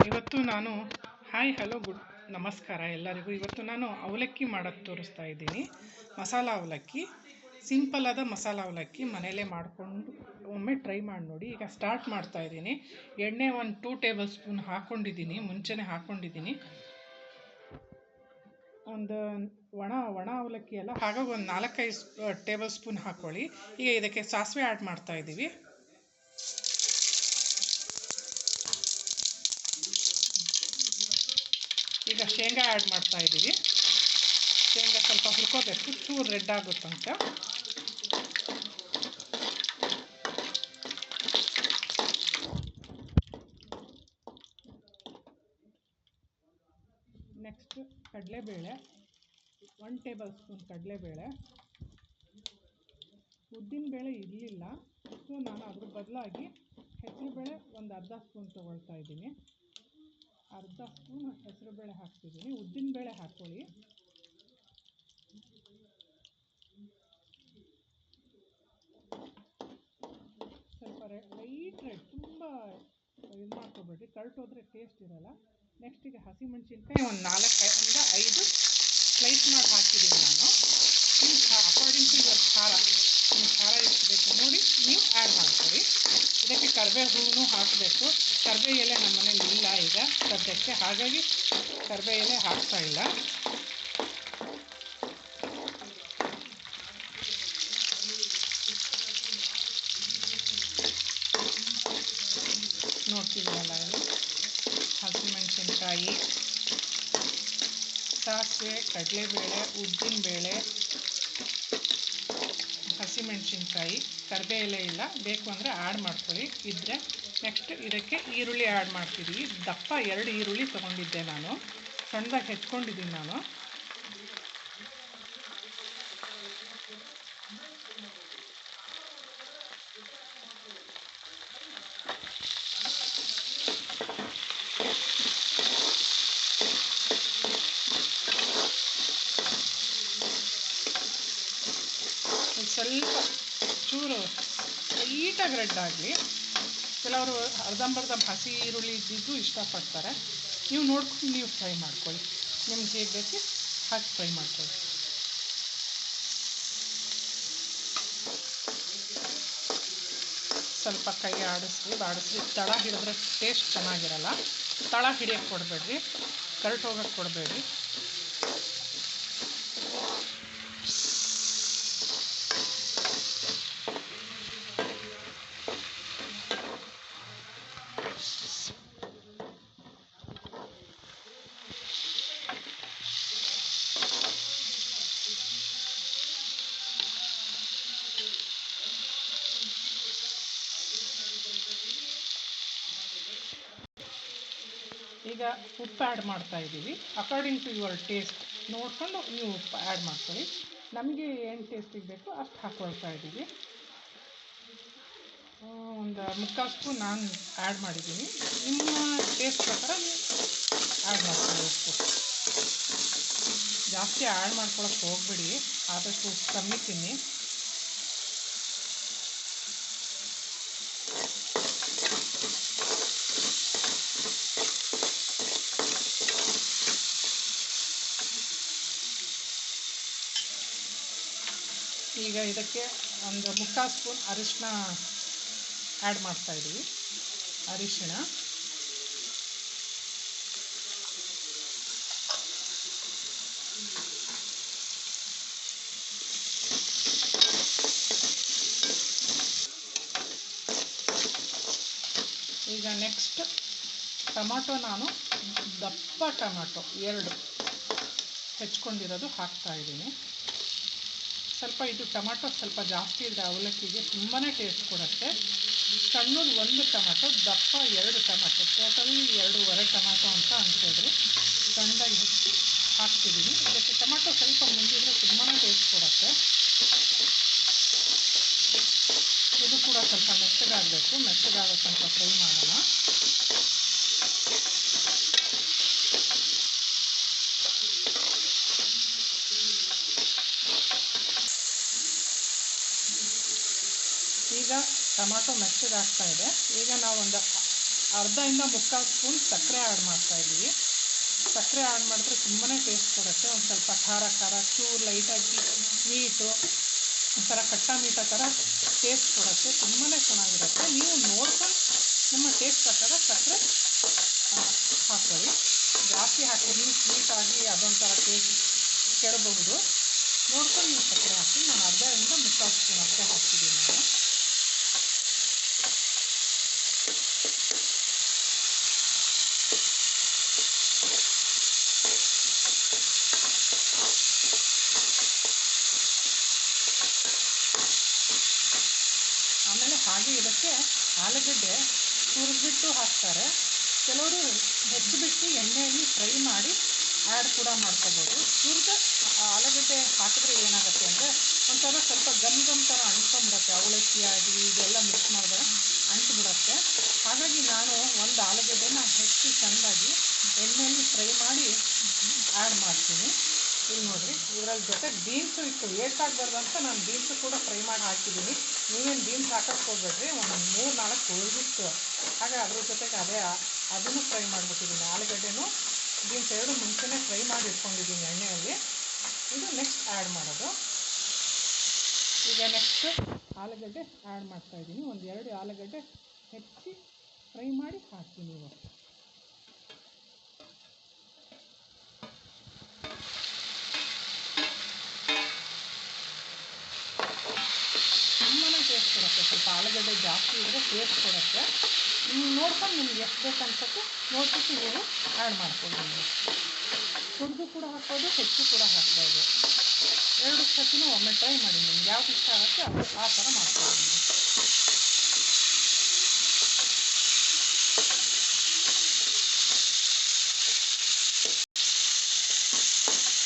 ಇವತ್ತು ನಾನು hi hello good ನಮಸ್ಕಾರ ಎಲ್ಲರಿಗೂ. ಇವತ್ತು ನಾನು ಅವಲಕ್ಕಿ ಮಾಡೋಕ್ಕೆ ತೋರಿಸ್ತಾ ಇದ್ದೀನಿ. ಮಸಾಲ ಅವಲಕ್ಕಿ, ಸಿಂಪಲ್ ಆದ ಮಸಾಲ ಅವಲಕ್ಕಿ ಮನೆಯಲ್ಲೇ ಮಾಡಿಕೊಂಡು ಒಮ್ಮೆ ಟ್ರೈ ಮಾಡಿ ನೋಡಿ. ಈಗ ಸ್ಟಾರ್ಟ್ ಮಾಡ್ತಾ ಇದ್ದೀನಿ. ಎಣ್ಣೆ ಒಂದು 2 ಟೇಬಲ್ ಸ್ಪೂನ್ ಹಾಕ್ಕೊಂಡಿದ್ದೀನಿ, ಮುಂಚೆನೇ ಹಾಕ್ಕೊಂಡಿದ್ದೀನಿ. ಒಂದು ಒಣ ಅವಲಕ್ಕಿ ಎಲ್ಲ ಹಾಗಾಗಿ ಒಂದು 4-5 ಟೇಬಲ್ ಸ್ಪೂನ್ ಹಾಕ್ಕೊಳ್ಳಿ. ಈಗ ಇದಕ್ಕೆ ಸಾಸಿವೆ ಆ್ಯಡ್ ಮಾಡ್ತಾ ಇದ್ದೀವಿ. ಈಗ ಶೇಂಗಾ ಆ್ಯಡ್ ಮಾಡ್ತಾ ಇದ್ದೀವಿ. ಶೇಂಗಾ ಸ್ವಲ್ಪ ಹುರ್ಕೋಬೇಕು, ಚೂರು ರೆಡ್ ಆಗುತ್ತಂತ. ನೆಕ್ಸ್ಟ್ ಕಡಲೆಬೇಳೆ, 1 ಟೇಬಲ್ ಸ್ಪೂನ್ ಕಡಲೆಬೇಳೆ. ಉದ್ದಿನಬೇಳೆ ಇರಲಿಲ್ಲ, ಸೊ ನಾನು ಅದ್ರ ಬದಲಾಗಿ ಹೆಸರುಬೇಳೆ ಒಂದು ಅರ್ಧ ಸ್ಪೂನ್ ತೊಗೊಳ್ತಾ ಇದ್ದೀನಿ. ಅರ್ಧ ಸ್ಪೂನ್ ಹೆಸರುಬೇಳೆ ಹಾಕ್ತಿದ್ದೀನಿ. ಉದ್ದಿನಬೇಳೆ ಹಾಕ್ಕೊಳ್ಳಿ. ಸ್ವಲ್ಪ ಲೈಟ್ ರೆಡ್, ತುಂಬ ಇದು ಮಾಡ್ಕೊಬೇಡ್ರಿ, ಕರ್ಟೋದ್ರೆ ಟೇಸ್ಟ್ ಇರೋಲ್ಲ. ನೆಕ್ಸ್ಟಿಗೆ ಹಸಿಮೆಣ್ಸಿನ್ಕಾಯಿ ಒಂದು 4-5 ಸ್ಲೈಸ್ ಮಾಡಿ ಹಾಕಿದ್ದೀನಿ ನಾನು. ಅಕಾರ್ಡಿಂಗ್ ಟು ಯುವರ್ ಖಾರ, ನಿಮ್ಗೆ ಖಾರ ಎಷ್ಟು ಬೇಕು ನೋಡಿ ನೀವು ಆ್ಯಡ್ ಮಾಡ್ಕೊಳ್ಳಿ. ಇದಕ್ಕೆ ಕರಿಬೇವು ಹಾಕಬೇಕು. ಕರಿಬೇವು ಎಲೆ ನಮ್ಮ ಮನೇಲಿ ಇಲ್ಲ ಈಗ ಸದ್ಯಕ್ಕೆ, ಹಾಗಾಗಿ ಕರಿಬೇವು ಎಲೆ ಹಾಕ್ತಾ ಇಲ್ಲ. ನೋಡ್ತಿದ್ದೀವಲ್ಲ ಇಲ್ಲಿ ಹಸಿಮೆಣಸಿನ್ಕಾಯಿ, ಸಾಸಿವೆ, ಕಡಲೆಬೇಳೆ, ಉದ್ದಿನಬೇಳೆ, ಹಸಿಮೆಣಸಿನ್ಕಾಯಿ, ಕರಿಬೇವು ಎಲೆ ಇಲ್ಲ, ಬೇಕು ಅಂದರೆ ಆ್ಯಡ್ ಮಾಡ್ಕೊಳ್ಳಿ ಇದ್ದರೆ. ನೆಕ್ಸ್ಟ್ ಇದಕ್ಕೆ ಈರುಳ್ಳಿ ಆ್ಯಡ್ ಮಾಡ್ತಿದ್ದೀವಿ. ದಪ್ಪ 2 ಈರುಳ್ಳಿ ತೊಗೊಂಡಿದ್ದೆ ನಾನು, ಸಣ್ಣದಾಗಿ ಹೆಚ್ಕೊಂಡಿದ್ದೀನಿ ನಾನು. ಸ್ವಲ್ಪ ಚೂರು ಲೈಟಾಗಿ ರೆಡ್ ಆಗಲಿ. ಕೆಲವರು ಅರ್ಧಂಬರ್ಧ ಹಸಿ ಈರುಳ್ಳಿ ಇದ್ದಿದ್ದು ಇಷ್ಟಪಡ್ತಾರೆ. ನೀವು ನೋಡ್ಕೊಂಡು ನೀವು ಫ್ರೈ ಮಾಡ್ಕೊಳ್ಳಿ, ನಿಮ್ಗೆ ಹೇಗೆ ಬೇಕು ಹಾಕಿ ಫ್ರೈ ಮಾಡ್ಕೊಳ್ಳಿ. ಸ್ವಲ್ಪ ಕೈ ಆಡಿಸ್ರಿ. ತಳ ಹಿಡಿದ್ರೆ ಟೇಸ್ಟ್ ಚೆನ್ನಾಗಿರಲ್ಲ. ತಳ ಹಿಡಿಯೋಕ್ಕೆ ಕೊಡಬೇಡ್ರಿ, ಕರೆಕ್ಟ್ ಹೋಗೋಕ್ಕೆ ಕೊಡಬೇಡ್ರಿ. ಈಗ ಉಪ್ಪು ಆ್ಯಡ್ ಮಾಡ್ತಾ ಇದ್ದೀವಿ. ಅಕಾರ್ಡಿಂಗ್ ಟು ಯುವರ್ ಟೇಸ್ಟ್ ನೋಡಿಕೊಂಡು ನೀವು ಉಪ್ಪು ಆ್ಯಡ್ ಮಾಡ್ಕೊಳ್ಳಿ. ನಮಗೆ ಏನು ಟೇಸ್ಟಿಗೆ ಬೇಕು ಅಷ್ಟು ಹಾಕ್ಕೊಳ್ತಾ ಇದ್ದೀವಿ. ಒಂದು 3/4 ಸ್ಪೂನ್ ನಾನು ಆ್ಯಡ್ ಮಾಡಿದ್ದೀನಿ. ನಿಮ್ಮ ಟೇಸ್ಟ್ ಪ್ರಕಾರ ನೀವು ಆ್ಯಡ್ ಮಾಡ್ಕೊಳ್ಳಿ ಉಪ್ಪು. ಜಾಸ್ತಿ ಆ್ಯಡ್ ಮಾಡ್ಕೊಳಕ್ಕೆ ಹೋಗ್ಬೇಡಿ, ಆದಷ್ಟು ಉಪ್ಪು ಕಮ್ಮಿ ತಿನ್ನಿ. ಈಗ ಇದಕ್ಕೆ ಒಂದು 3/4 ಸ್ಪೂನ್ ಅರಿಶಿನ ಆ್ಯಡ್ ಮಾಡ್ತಾಯಿದ್ದೀವಿ. ಅರಿಶಿಣ, ಈಗ ನೆಕ್ಸ್ಟ್ ಟೊಮಾಟೊ, ನಾನು ದಪ್ಪ ಟೊಮಾಟೊ 2 ಹೆಚ್ಕೊಂಡಿರೋದು ಹಾಕ್ತಾಯಿದ್ದೀನಿ. ಸ್ವಲ್ಪ ಇದು ಟೊಮಾಟೊ ಸ್ವಲ್ಪ ಜಾಸ್ತಿ ಇದ್ದರೆ ಅವಲಕ್ಕಿಗೆ ತುಂಬಾ ಟೇಸ್ಟ್ ಕೊಡುತ್ತೆ. ಸಣ್ಣದು 1 ಟೊಮಾಟೊ, ದಪ್ಪ 2 ಟೊಮಾಟೊ, ಟೋಟಲಿ 2.5 ಟೊಮಾಟೊ ಅಂತ ಅಂದ್ಕೊಳ್ರಿ. ಸಣ್ಣದಾಗಿ ಹೆಚ್ಚಿ ಹಾಕ್ತಿದ್ದೀನಿ. ಇದಕ್ಕೆ ಟೊಮಾಟೊ ಸ್ವಲ್ಪ ಮುಂದಿದ್ರೆ ತುಂಬಾ ಟೇಸ್ಟ್ ಕೊಡುತ್ತೆ. ಇದು ಕೂಡ ಸ್ವಲ್ಪ ಮೆತ್ತಗಾಗಬೇಕು. ಮೆತ್ತಗಾಗೋ ತನಕ ಫ್ರೈ ಮಾಡೋಣ. ಈಗ ಟೊಮಾಟೊ ಮೆತ್ತಗಾಗ್ತಾ ಇದೆ. ಈಗ ನಾವು ಒಂದು ಅರ್ಧದಿಂದ ಮುಕ್ಕಾಲು ಸ್ಪೂನ್ ಸಕ್ಕರೆ ಆ್ಯಡ್ ಮಾಡ್ತಾಯಿದ್ದೀವಿ. ಸಕ್ಕರೆ ಆ್ಯಡ್ ಮಾಡಿದ್ರೆ ತುಂಬಾ ಟೇಸ್ಟ್ ಕೊಡುತ್ತೆ. ಒಂದು ಸ್ವಲ್ಪ ಖಾರ ಖಾರ ಚೂರು ಲೈಟಾಗಿ ಸ್ವೀಟು ಒಂಥರ ಖಟ್ಟ ಮೀಠ ಥರ ಟೇಸ್ಟ್ ಕೊಡುತ್ತೆ. ತುಂಬಾ ಚೆನ್ನಾಗಿರುತ್ತೆ. ನೀವು ನೋಡ್ಕೊಂಡು ನಿಮ್ಮ ಟೇಸ್ಟ್ ಪ್ರಕಾರ ಸಕ್ಕರೆ ಹಾಕ್ಕೊಳ್ಳಿ. ಜಾಸ್ತಿ ಹಾಕಿದ್ರೆ ಸ್ವೀಟಾಗಿ ಅದೊಂಥರ ಟೇಸ್ಟ್ ಕೆಡಬಹುದು. ನೋಡ್ಕೊಂಡು ನೀವು ಸಕ್ಕರೆ ಹಾಕಿ. ನಾನು ಅರ್ಧದಿಂದ ಮುಕ್ಕಾಲು ಸ್ಪೂನ್ ಅಷ್ಟೇ ಹಾಕ್ತಿದ್ದೀನಿ ನಾನು. ಆಮೇಲೆ ಹಾಗೆ ಇದಕ್ಕೆ ಆಲೂಗಡ್ಡೆ ಹುರಿದ್ಬಿಟ್ಟು ಹಾಕ್ತಾರೆ. ಕೆಲವರು ಹೆಚ್ಚಿಬಿಟ್ಟು ಎಣ್ಣೆಯಲ್ಲಿ ಫ್ರೈ ಮಾಡಿ ಆ್ಯಡ್ ಕೂಡ ಮಾಡ್ಕೋಬೋದು. ಹುರಿದ ಆಲೂಗಡ್ಡೆ ಹಾಕಿದ್ರೆ ಏನಾಗುತ್ತೆ ಅಂದರೆ ಒಂಥರ ಸ್ವಲ್ಪ ಗಮ್ ಥರ ಅಂಟ್ಕೊಂಡ್ಬಿಡುತ್ತೆ. ಅವಲಕ್ಕಿ ಆಗಲಿ ಇದೆಲ್ಲ ಮಿಕ್ಸ್ ಮಾಡಿದ್ರೆ ಅಂಟ್ಬಿಡುತ್ತೆ. ಹಾಗಾಗಿ ನಾನು ಒಂದು ಆಲೂಗಡ್ಡೆನ ಹೆಚ್ಚು ಚೆಂದಾಗಿ ಎಣ್ಣೆಯಲ್ಲಿ ಫ್ರೈ ಮಾಡಿ ಆ್ಯಡ್ ಮಾಡ್ತೀನಿ. ಇಲ್ಲಿ ನೋಡಿರಿ, ಇದರಲ್ಲಿ ಜೊತೆಗೆ ಬೀನ್ಸು ಇತ್ತು. ವೇಸ್ಟ್ ಆಗಬಾರ್ದು ಅಂತ ನಾನು ಬೀನ್ಸು ಕೂಡ ಫ್ರೈ ಮಾಡಿ ಹಾಕಿದ್ದೀನಿ. ನೀವೇನು ಬೀನ್ಸ್ ಹಾಕಕ್ಕೆ ಹೋಗ್ಬೇಡ್ರಿ. ಒಂದು 3-4 ಉಳಿದಿತ್ತು. ಹಾಗೆ ಅದ್ರ ಜೊತೆಗೆ ಅದನ್ನು ಫ್ರೈ ಮಾಡಿಬಿಟ್ಟಿದ್ದೀನಿ. ಆಲೂಗಡ್ಡೆನೂ ಬೀನ್ಸ್ ಎರಡು ಮುಂಚೆನೇ ಫ್ರೈ ಮಾಡಿ ಇಟ್ಕೊಂಡಿದ್ದೀನಿ ಎಣ್ಣೆಯಲ್ಲಿ. ಇದು ನೆಕ್ಸ್ಟ್ ಆ್ಯಡ್ ಮಾಡೋದು. ಈಗ ನೆಕ್ಸ್ಟ್ ಆಲೂಗಡ್ಡೆ ಆ್ಯಡ್ ಮಾಡ್ತಾಯಿದ್ದೀನಿ. 1-2 ಆಲೂಗಡ್ಡೆ ಹೆಚ್ಚಿ ಫ್ರೈ ಮಾಡಿ ಹಾಕ್ತೀನಿ ಇವಾಗ. ತುಂಬಾ ಟೇಸ್ಟ್ ಕೊಡುತ್ತೆ. ಸ್ವಲ್ಪ ಆಲೂಗಡ್ಡೆ ಜಾಸ್ತಿ ಇದ್ದರೆ ಟೇಸ್ಟ್ ಕೊಡುತ್ತೆ. ನೋಡ್ಕೊಂಡು ನಿಮ್ಗೆ ಎಷ್ಟು ಬೇಕು ಅನ್ಸೋಕ್ಕೆ ನೋಡ್ಬಿಟ್ಟು ನೀವು ಆ್ಯಡ್ ಮಾಡ್ಕೊಳ್ಳಿ. ಹುರಿದು ಕೂಡ ಹಾಕ್ಬೋದು, ಹೆಚ್ಚು ಕೂಡ ಹಾಕ್ಬೋದು. 2 ಸತಿನೂ ಒಮ್ಮೆ ಟ್ರೈ ಮಾಡಿ. ನಿಮ್ಗೆ ಯಾವ್ದು ಇಷ್ಟ ಆಗುತ್ತೆ ಆ ಥರ ಮಾಡ್ಕೊಳ್ಳಿ.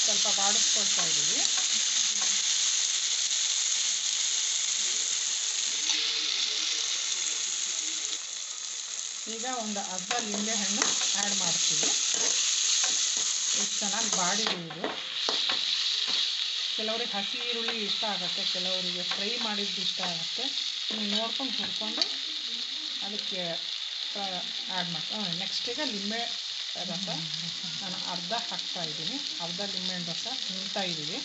ಸ್ವಲ್ಪ ಬಾಡಿಸ್ಕೊಳ್ತಾ ಇದ್ದೀವಿ. ಈಗ ಒಂದು ಅರ್ಧ ಲಿಂಬೆಹಣ್ಣು ಆ್ಯಡ್ ಮಾಡ್ತೀವಿ. ಎಷ್ಟು ಚೆನ್ನಾಗಿ ಬಾಡಿದೆ ಇದು. ಕೆಲವರಿಗೆ ಹಸಿ ಈರುಳ್ಳಿ ಇಷ್ಟ ಆಗುತ್ತೆ, ಕೆಲವರಿಗೆ ಫ್ರೈ ಮಾಡಿದ್ದು ಇಷ್ಟ ಆಗುತ್ತೆ. ನೀವು ನೋಡ್ಕೊಂಡು ಹುರ್ಕೊಂಡು ಅದಕ್ಕೆ ಆ್ಯಡ್ ಮಾಡ್ತೀನಿ. ನೆಕ್ಸ್ಟ್ ಈಗ ಲಿಂಬೆ ರಸ ನಾನು ಅರ್ಧ ಹಾಕ್ತಾಯಿದ್ದೀನಿ. ಅರ್ಧ ಲಿಂಬೆಹಣ್ಣು ರಸ ಹಿಂಡ್ತಾ ಇದ್ದೀವಿ.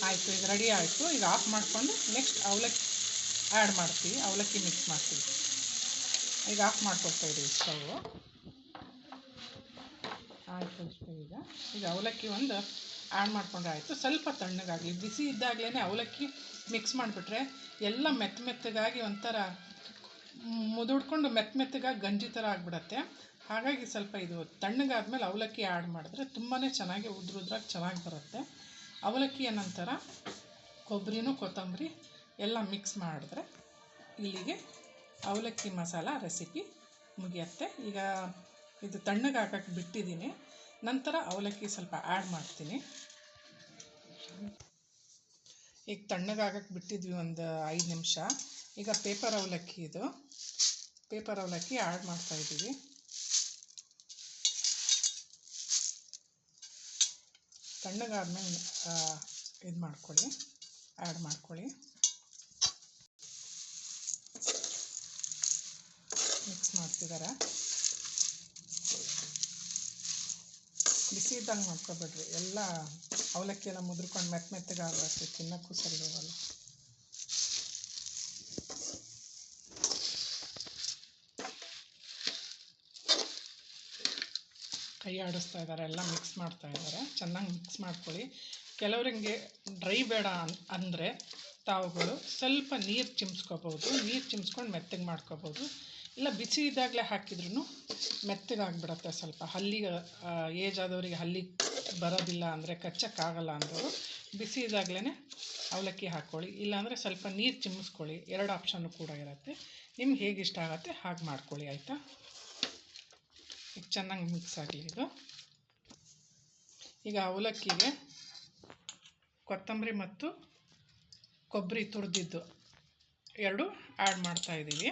ಆಯಿತು, ಈಗ ರೆಡಿ ಆಯಿತು. ಈಗ ಆಫ್ ಮಾಡಿಕೊಂಡು ನೆಕ್ಸ್ಟ್ ಅವಲಕ್ಕಿ ಆ್ಯಡ್ ಮಾಡ್ತೀವಿ. ಅವಲಕ್ಕಿ ಮಿಕ್ಸ್ ಮಾಡ್ತೀವಿ. ಈಗ ಆಫ್ ಮಾಡ್ಕೊಳ್ತಾ ಇದ್ದೀವಿ ಸ್ಟವ್. ಆಯಿತು ಅಷ್ಟೇ. ಈಗ ಅವಲಕ್ಕಿ ಒಂದು ಆ್ಯಡ್ ಮಾಡಿಕೊಂಡ್ರೆ ಆಯಿತು. ಸ್ವಲ್ಪ ತಣ್ಣಗಾಗಲಿ. ಬಿಸಿ ಇದ್ದಾಗಲೇ ಅವಲಕ್ಕಿ ಮಿಕ್ಸ್ ಮಾಡಿಬಿಟ್ರೆ ಎಲ್ಲ ಮೆತ್ತಗಾಗಿ ಒಂಥರ ಮುದುಡ್ಕೊಂಡು ಮೆತ್ತಗಾಗಿ ಗಂಜಿ ಥರ ಆಗಿಬಿಡತ್ತೆ. ಹಾಗಾಗಿ ಸ್ವಲ್ಪ ಇದು ತಣ್ಣಗಾದ್ಮೇಲೆ ಅವಲಕ್ಕಿ ಆ್ಯಡ್ ಮಾಡಿದ್ರೆ ತುಂಬಾ ಚೆನ್ನಾಗಿ ಉದ್ರಾಗಿ ಚೆನ್ನಾಗಿ ಬರುತ್ತೆ. ಅವಲಕ್ಕಿಯ ನಂತರ ಕೊಬ್ಬರಿನೂ ಕೊತ್ತಂಬರಿ ಎಲ್ಲ ಮಿಕ್ಸ್ ಮಾಡಿದ್ರೆ ಇಲ್ಲಿಗೆ ಅವಲಕ್ಕಿ ಮಸಾಲ ರೆಸಿಪಿ ಮುಗಿಯುತ್ತೆ. ಈಗ ಇದು ತಣ್ಣಗಾಗಕ್ಕೆ ಬಿಟ್ಟಿದ್ದೀನಿ. ನಂತರ ಅವಲಕ್ಕಿ ಸ್ವಲ್ಪ ಆ್ಯಡ್ ಮಾಡ್ತೀನಿ. ಈಗ ತಣ್ಣಗಾಗಕ್ಕೆ ಬಿಟ್ಟಿದ್ವಿ ಒಂದು 5 ನಿಮಿಷ. ಈಗ ಪೇಪರ್ ಅವಲಕ್ಕಿ ಇದು. ಪೇಪರ್ ಅವಲಕ್ಕಿ ಆ್ಯಡ್ ಮಾಡ್ತಾಯಿದ್ದೀವಿ. ತಣ್ಣಗಾದ್ಮೇಲೆ ಇದು ಮಾಡ್ಕೊಳ್ಳಿ, ಆ್ಯಡ್ ಮಾಡ್ಕೊಳ್ಳಿ. ಮಿಕ್ಸ್ ಮಾಡ್ತಿದ್ದಾರೆ. ಬಿಸಿ ಇದ್ದಂಗೆ ಮಾಡ್ಕೊಬೇಡ್ರಿ. ಎಲ್ಲ ಅವಲಕ್ಕಿ ಎಲ್ಲ ಮುದ್ರಕೊಂಡು ಮೆತ್ತಗಾಗ್ಬಿಡುತ್ತೆ. ತಿನ್ನೋಕ್ಕೂ ಸರಿ ಹೋಗಲ್ಲ. ಕೈ ಆಡಿಸ್ತಾ ಇದ್ದಾರೆ, ಎಲ್ಲ ಮಿಕ್ಸ್ ಮಾಡ್ತಾ ಇದ್ದಾರೆ. ಚೆನ್ನಾಗಿ ಮಿಕ್ಸ್ ಮಾಡ್ಕೊಳ್ಳಿ. ಕೆಲವರಿಗೆ ಡ್ರೈ ಬೇಡ ಅಂದರೆ ತಾವುಗಳು ಸ್ವಲ್ಪ ನೀರು ಚಿಮ್ಸ್ಕೋಬೋದು. ನೀರು ಚಿಮ್ಸ್ಕೊಂಡು ಮೆತ್ತಗೆ ಮಾಡ್ಕೋಬೋದು. ಇಲ್ಲ ಬಿಸಿ ಇದ್ದಾಗಲೇ ಹಾಕಿದ್ರೂ ಮೆತ್ತಗಾಗಿಬಿಡುತ್ತೆ. ಸ್ವಲ್ಪ ಹಲ್ಲಿಗೆ ಏಜ್ ಆದವರಿಗೆ ಹಲ್ಲಿ ಬರೋದಿಲ್ಲ ಅಂದರೆ ಕಚ್ಚಕ್ಕಾಗಲ್ಲ ಅಂದವರು ಬಿಸಿ ಇದ್ದಾಗಲೇ ಅವಲಕ್ಕಿ ಹಾಕ್ಕೊಳ್ಳಿ. ಇಲ್ಲಾಂದರೆ ಸ್ವಲ್ಪ ನೀರು ಚಿಮ್ಮಿಸ್ಕೊಳ್ಳಿ. 2 ಆಪ್ಷನ್ನು ಕೂಡ ಇರುತ್ತೆ. ನಿಮ್ಗೆ ಹೇಗೆ ಇಷ್ಟ ಆಗುತ್ತೆ ಹಾಗೆ ಮಾಡ್ಕೊಳ್ಳಿ. ಆಯಿತಾ? ಈಗ ಚೆನ್ನಾಗಿ ಮಿಕ್ಸ್ ಆಗಲಿ ಇದು. ಈಗ ಅವಲಕ್ಕಿಗೆ ಕೊತ್ತಂಬರಿ ಮತ್ತು ಕೊಬ್ಬರಿ ತುರಿದಿದ್ದು ಎರಡು ಆ್ಯಡ್ ಮಾಡ್ತಾಯಿದ್ದೀವಿ.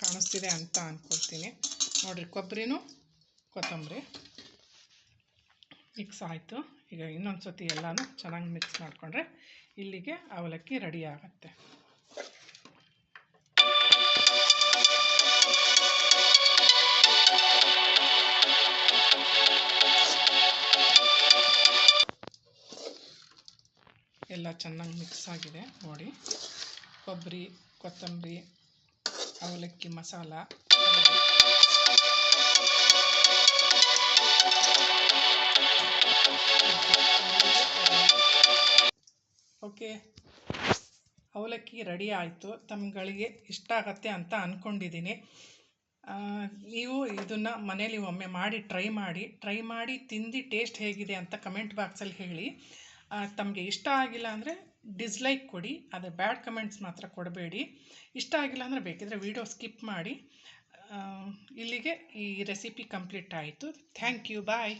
ಕಾಣಿಸ್ತಿದೆ ಅಂತ ಅಂದ್ಕೊಳ್ತೀನಿ. ನೋಡಿರಿ, ಕೊಬ್ಬರಿನೂ ಕೊತ್ತಂಬರಿ ಮಿಕ್ಸ್ ಆಯಿತು. ಈಗ ಇನ್ನೊಂದು ಸತಿ ಎಲ್ಲನೂ ಚೆನ್ನಾಗಿ ಮಿಕ್ಸ್ ಮಾಡಿಕೊಂಡ್ರೆ ಇಲ್ಲಿಗೆ ಅವಲಕ್ಕಿ ರೆಡಿ ಆಗುತ್ತೆ. ಎಲ್ಲ ಚೆನ್ನಾಗಿ ಮಿಕ್ಸ್ ಆಗಿದೆ ನೋಡಿ. ಕೊಬ್ಬರಿ, ಕೊತ್ತಂಬರಿ, ಅವಲಕ್ಕಿ ಮಸಾಲ ಓಕೆ, ಅವಲಕ್ಕಿ ರೆಡಿ ಆಯಿತು. ತಮ್ಗಳಿಗೆ ಇಷ್ಟ ಆಗತ್ತೆ ಅಂತ ಅಂದ್ಕೊಂಡಿದ್ದೀನಿ. ನೀವು ಇದನ್ನು ಮನೇಲಿ ಒಮ್ಮೆ ಮಾಡಿ ಟ್ರೈ ಮಾಡಿ ತಿಂದು ಟೇಸ್ಟ್ ಹೇಗಿದೆ ಅಂತ ಕಮೆಂಟ್ ಬಾಕ್ಸಲ್ಲಿ ಹೇಳಿ. ತಮಗೆ ಇಷ್ಟ ಆಗಿಲ್ಲ ಅಂದರೆ ಡಿಸ್ಲೈಕ್ ಕೊಡಿ, ಆದರೆ ಬ್ಯಾಡ್ ಕಮೆಂಟ್ಸ್ ಮಾತ್ರ ಕೊಡಬೇಡಿ. ಇಷ್ಟ ಆಗಿಲ್ಲ ಅಂದರೆ ಬೇಕಿದ್ರೆ ವಿಡಿಯೋ ಸ್ಕಿಪ್ ಮಾಡಿ. ಇಲ್ಲಿಗೆ ಈ ರೆಸಿಪಿ ಕಂಪ್ಲೀಟ್ ಆಯಿತು. ಥ್ಯಾಂಕ್ ಯು, ಬಾಯ್.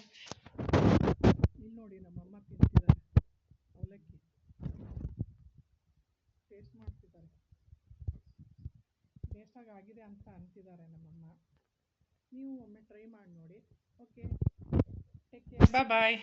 ಇಲ್ಲಿ ನೋಡಿ, ನಮ್ಮಮ್ಮ ತಿಂತಿದ್ದಾರೆ ಅವಲಕ್ಕಿ, ಟೇಸ್ಟ್ ಮಾಡ್ತಿದ್ದಾರೆ. ಟೇಸ್ಟಾಗಿ ಆಗಿದೆ ಅಂತ ಅಂತಿದ್ದಾರೆ ನಮ್ಮಮ್ಮ. ನೀವು ಒಮ್ಮೆ ಟ್ರೈ ಮಾಡಿ ನೋಡಿ. ಓಕೆ, ಟೇಕ್ ಕೇರ್, ಬಾಯ್.